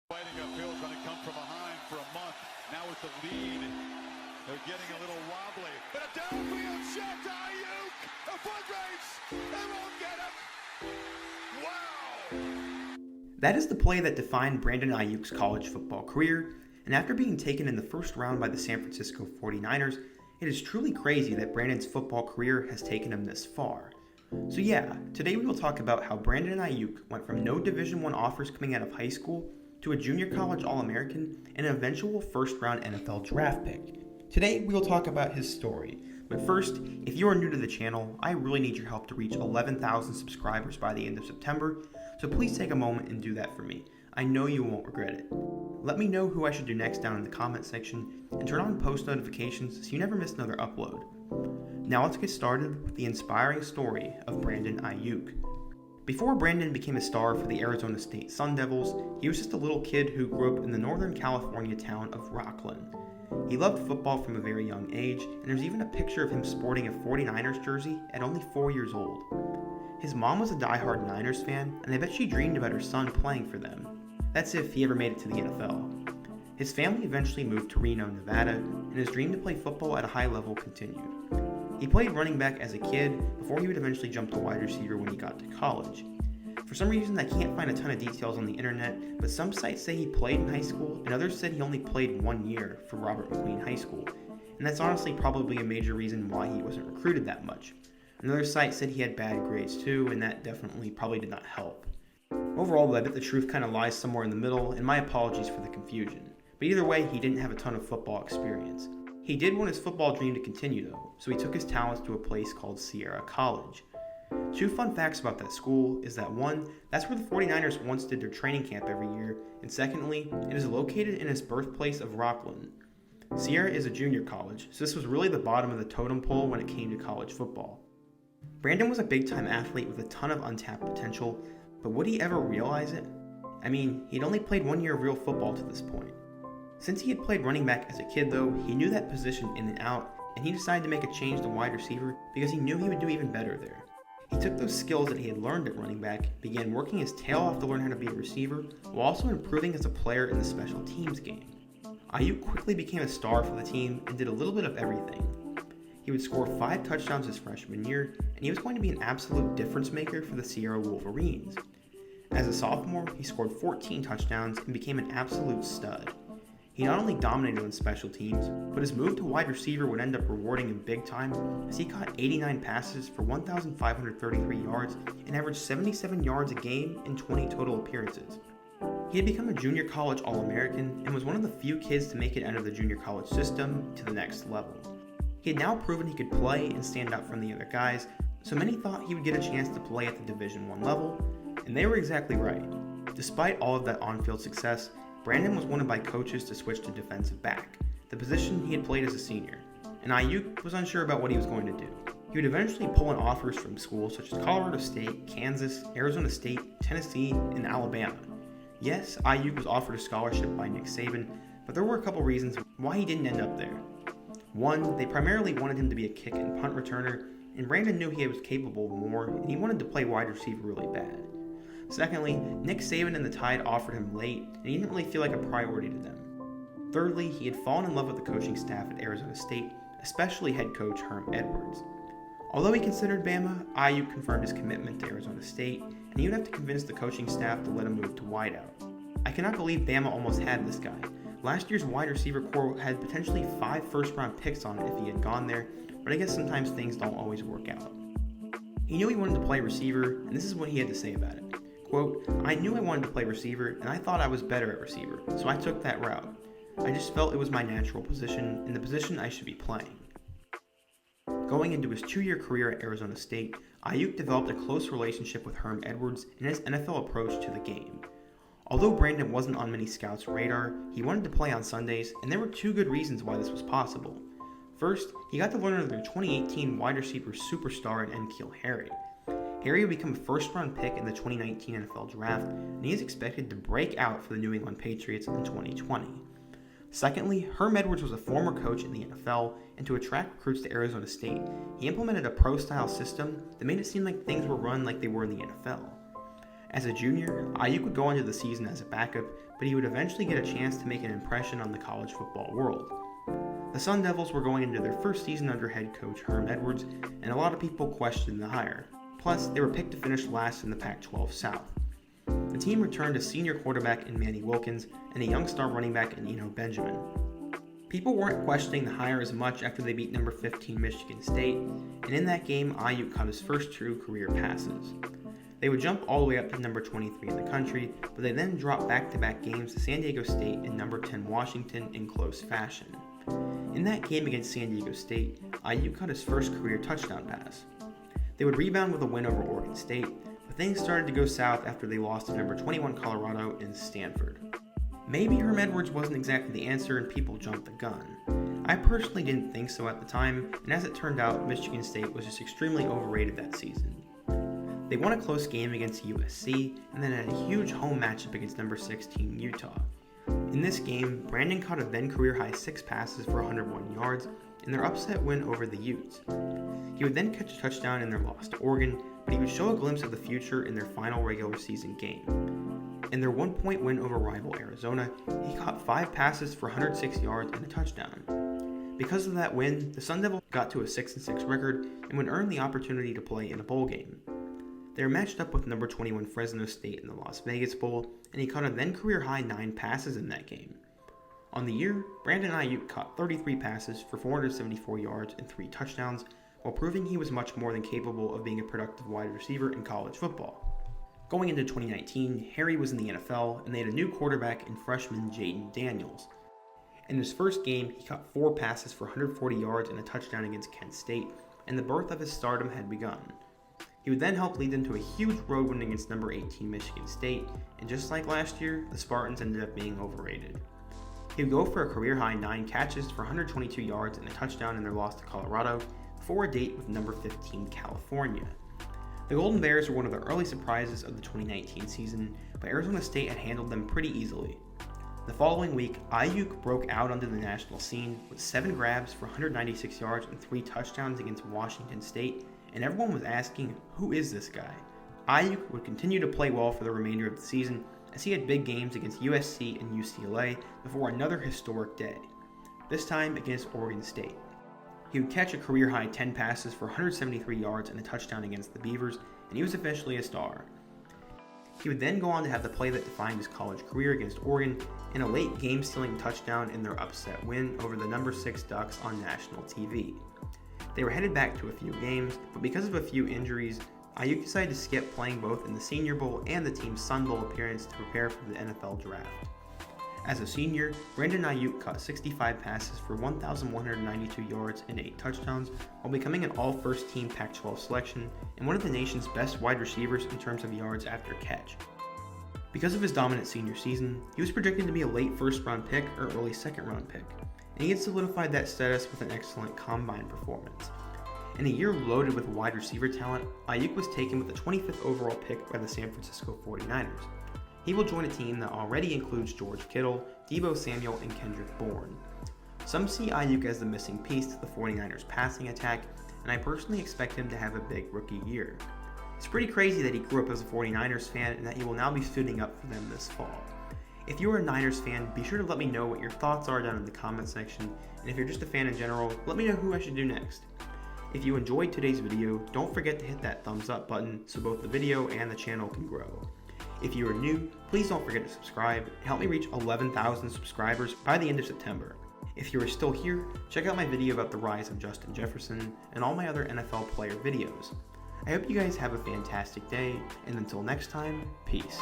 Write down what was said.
Fighting uphill is going to come from behind for a month. Now with the lead, they're getting a little wobbly. But a downfield shot to Aiyuk. A foot race. They won't get him. Wow. That is the play that defined Brandon Aiyuk's college football career, and after being taken in the first round by the San Francisco 49ers, it is truly crazy that Brandon's football career has taken him this far. So yeah, today we will talk about how Brandon Aiyuk went from no Division I offers coming out of high school to a junior college All-American and an eventual first-round NFL draft pick. Today we will talk about his story, but first, if you are new to the channel, I really need your help to reach 11,000 subscribers by the end of September, so please take a moment and do that for me. I know you won't regret it. Let me know who I should do next down in the comment section, and turn on post notifications so you never miss another upload. Now let's get started with the inspiring story of Brandon Aiyuk. Before Brandon became a star for the Arizona State Sun Devils, he was just a little kid who grew up in the Northern California town of Rocklin. He loved football from a very young age, and there's even a picture of him sporting a 49ers jersey at only 4 years old. His mom was a diehard Niners fan, and I bet she dreamed about her son playing for them. That's if he ever made it to the NFL. His family eventually moved to Reno, Nevada, and his dream to play football at a high level continued. He played running back as a kid before he would eventually jump to wide receiver when he got to college. For some reason, I can't find a ton of details on the internet, but some sites say he played in high school, and others said he only played 1 year for Robert McQueen High School, and that's honestly probably a major reason why he wasn't recruited that much. Another site said he had bad grades too, and that definitely probably did not help. Overall, I bet the truth kind of lies somewhere in the middle, and my apologies for the confusion. But either way, he didn't have a ton of football experience. He did want his football dream to continue though, so he took his talents to a place called Sierra College. Two fun facts about that school is that one, that's where the 49ers once did their training camp every year, and secondly, it is located in his birthplace of Rocklin. Sierra is a junior college, so this was really the bottom of the totem pole when it came to college football. Brandon was a big-time athlete with a ton of untapped potential, but would he ever realize it? I mean, he'd only played 1 year of real football to this point. Since he had played running back as a kid though, he knew that position in and out, and he decided to make a change to wide receiver because he knew he would do even better there. He took those skills that he had learned at running back, began working his tail off to learn how to be a receiver, while also improving as a player in the special teams game. Aiyuk quickly became a star for the team and did a little bit of everything. He would score 5 touchdowns his freshman year, and he was going to be an absolute difference maker for the Sierra Wolverines. As a sophomore, he scored 14 touchdowns and became an absolute stud. He not only dominated on special teams, but his move to wide receiver would end up rewarding him big time as he caught 89 passes for 1,533 yards and averaged 77 yards a game in 20 total appearances. He had become a junior college All-American and was one of the few kids to make it out of the junior college system to the next level. He had now proven he could play and stand out from the other guys, so many thought he would get a chance to play at the Division I level, and they were exactly right. Despite all of that on-field success, Brandon was wanted by coaches to switch to defensive back, the position he had played as a senior, and Aiyuk was unsure about what he was going to do. He would eventually pull in offers from schools such as Colorado State, Kansas, Arizona State, Tennessee, and Alabama. Yes, Aiyuk was offered a scholarship by Nick Saban, but there were a couple reasons why he didn't end up there. One, they primarily wanted him to be a kick and punt returner, and Brandon knew he was capable of more, and he wanted to play wide receiver really bad. Secondly, Nick Saban and the Tide offered him late, and he didn't really feel like a priority to them. Thirdly, he had fallen in love with the coaching staff at Arizona State, especially head coach Herm Edwards. Although he considered Bama, Aiyuk confirmed his commitment to Arizona State, and he would have to convince the coaching staff to let him move to wideout. I cannot believe Bama almost had this guy. Last year's wide receiver core had potentially 5 first-round picks on it if he had gone there, but I guess sometimes things don't always work out. He knew he wanted to play receiver, and this is what he had to say about it. Quote, "I knew I wanted to play receiver, and I thought I was better at receiver, so I took that route. I just felt it was my natural position, and the position I should be playing." Going into his 2-year career at Arizona State, Aiyuk developed a close relationship with Herm Edwards and his NFL approach to the game. Although Brandon wasn't on many scouts' radar, he wanted to play on Sundays, and there were 2 good reasons why this was possible. First, he got to learn under their 2018 wide receiver superstar in N'Keal Harry. Harry would become a first-round pick in the 2019 NFL Draft, and he is expected to break out for the New England Patriots in 2020. Secondly, Herm Edwards was a former coach in the NFL, and to attract recruits to Arizona State, he implemented a pro-style system that made it seem like things were run like they were in the NFL. As a junior, Aiyuk would go into the season as a backup, but he would eventually get a chance to make an impression on the college football world. The Sun Devils were going into their first season under head coach Herm Edwards, and a lot of people questioned the hire. Plus, they were picked to finish last in the Pac-12 South. The team returned a senior quarterback in Manny Wilkins and a young star running back in Eno Benjamin. People weren't questioning the hire as much after they beat number 15 Michigan State, and in that game, Aiyuk caught his first true career passes. They would jump all the way up to number 23 in the country, but they then dropped back-to-back games to San Diego State and number 10 Washington in close fashion. In that game against San Diego State, Aiyuk caught his first career touchdown pass. They would rebound with a win over Oregon State, but things started to go south after they lost to number 21 Colorado in Stanford. Maybe Herm Edwards wasn't exactly the answer and people jumped the gun. I personally didn't think so at the time, and as it turned out, Michigan State was just extremely overrated that season. They won a close game against USC, and then had a huge home matchup against number 16 Utah. In this game, Brandon caught a then career-high 6 passes for 101 yards in their upset win over the Utes. He would then catch a touchdown in their loss to Oregon, but he would show a glimpse of the future in their final regular season game. In their 1-point win over rival Arizona, he caught 5 passes for 106 yards and a touchdown. Because of that win, the Sun Devils got to a 6-6 record and would earn the opportunity to play in a bowl game. They were matched up with number 21 Fresno State in the Las Vegas Bowl, and he caught a then career-high 9 passes in that game. On the year, Brandon Aiyuk caught 33 passes for 474 yards and 3 touchdowns, while proving he was much more than capable of being a productive wide receiver in college football. Going into 2019, Harry was in the NFL, and they had a new quarterback in freshman Jaden Daniels. In his first game, he caught 4 passes for 140 yards and a touchdown against Kent State, and the birth of his stardom had begun. He would then help lead them to a huge road win against number 18 Michigan State, and just like last year, the Spartans ended up being overrated. He would go for a career-high 9 catches for 122 yards and a touchdown in their loss to Colorado, before a date with number 15 California. The Golden Bears were one of the early surprises of the 2019 season, but Arizona State had handled them pretty easily. The following week, Aiyuk broke out onto the national scene with 7 grabs for 196 yards and 3 touchdowns against Washington State, and everyone was asking, who is this guy? Aiyuk would continue to play well for the remainder of the season, as he had big games against USC and UCLA before another historic day, this time against Oregon State. He would catch a career-high 10 passes for 173 yards and a touchdown against the Beavers, and he was officially a star. He would then go on to have the play that defined his college career against Oregon in a late game-stealing touchdown in their upset win over the number 6 Ducks on national TV. They were headed back to a few games, but because of a few injuries, Aiyuk decided to skip playing both in the Senior Bowl and the team's Sun Bowl appearance to prepare for the NFL Draft. As a senior, Brandon Aiyuk caught 65 passes for 1,192 yards and 8 touchdowns, while becoming an all-first team Pac-12 selection and one of the nation's best wide receivers in terms of yards after catch. Because of his dominant senior season, he was predicted to be a late first-round pick or early second-round pick, and he had solidified that status with an excellent combine performance. In a year loaded with wide receiver talent, Aiyuk was taken with the 25th overall pick by the San Francisco 49ers. He will join a team that already includes George Kittle, Deebo Samuel, and Kendrick Bourne. Some see Aiyuk as the missing piece to the 49ers passing attack, and I personally expect him to have a big rookie year. It's pretty crazy that he grew up as a 49ers fan and that he will now be suiting up for them this fall. If you're a Niners fan, be sure to let me know what your thoughts are down in the comment section, and if you're just a fan in general, let me know who I should do next. If you enjoyed today's video, don't forget to hit that thumbs up button so both the video and the channel can grow. If you are new, please don't forget to subscribe and help me reach 11,000 subscribers by the end of September. If you are still here, check out my video about the rise of Justin Jefferson and all my other NFL player videos. I hope you guys have a fantastic day, and until next time, peace.